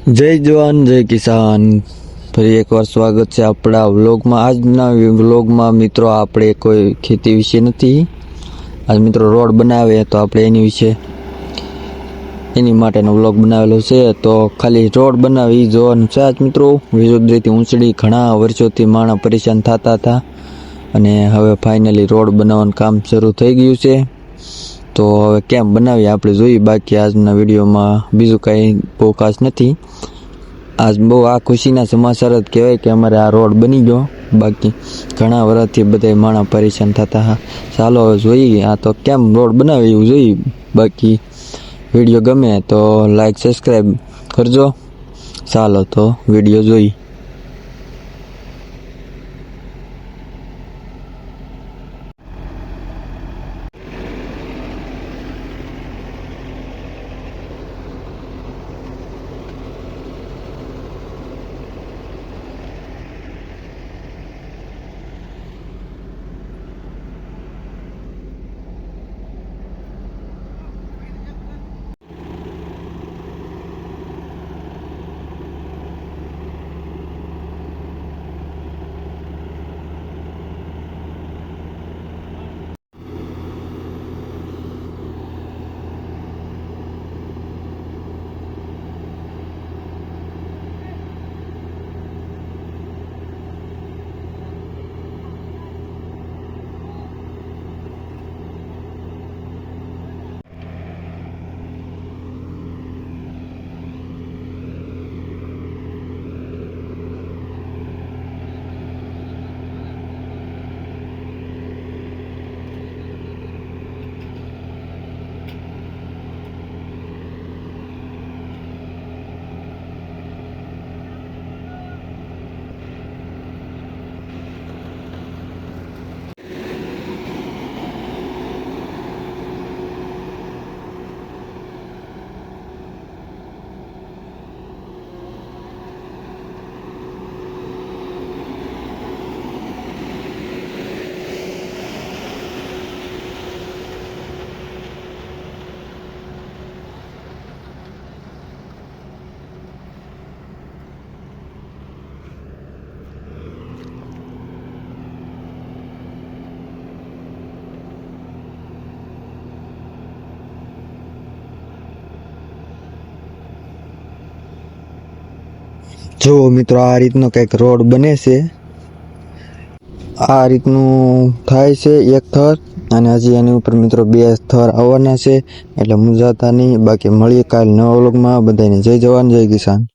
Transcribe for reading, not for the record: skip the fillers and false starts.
જય જવાન જય કિસાન. ફરી એકવાર સ્વાગત છે આપણા વ્લોગમાં. આજના વ્લોગમાં મિત્રો આપણે કોઈ ખેતી વિશે નથી. આજ મિત્રો રોડ બનાવે તો આપણે એની માટેનો વ્લોગ બનાવેલો છે. તો ખાલી રોડ બનાવી જોવાનું છે આજ મિત્રો. વિજોદરીથી ઊંચડી ઘણા વર્ષોથી માણસ પરેશાન થતા હતા અને હવે ફાઇનલી રોડ બનાવવાનું કામ શરૂ થઈ ગયું છે. તો હવે કેમ બનાવીએ આપણે જોઈએ. બાકી આજના વિડીયોમાં બીજું કાંઈ બહુ ખાસ નથી. આજ બહુ આ ખુશીના સમાચાર જ કહેવાય કે અમારે આ રોડ બની ગયો. બાકી ઘણા વર્ષથી બધા માણસ પરેશાન થતા હા. ચાલો હવે જોઈએ આ તો કેમ રોડ બનાવે એવું જોઈએ. બાકી વિડીયો ગમે તો લાઈક સબસ્ક્રાઈબ કરજો. ચાલો તો વિડીયો જોઈ. જો મિત્રો આ રીતનો કંઈક રોડ બને છે. આ રીતનું થાય છે એક થર, અને હજી એની ઉપર મિત્રો 2 થર આવવાના છે. એટલે મૂંઝાતા નહીં. બાકી મળીએ કાલ નવા વ્લોગમાં. બધાને જય જવાન જય કિસાન.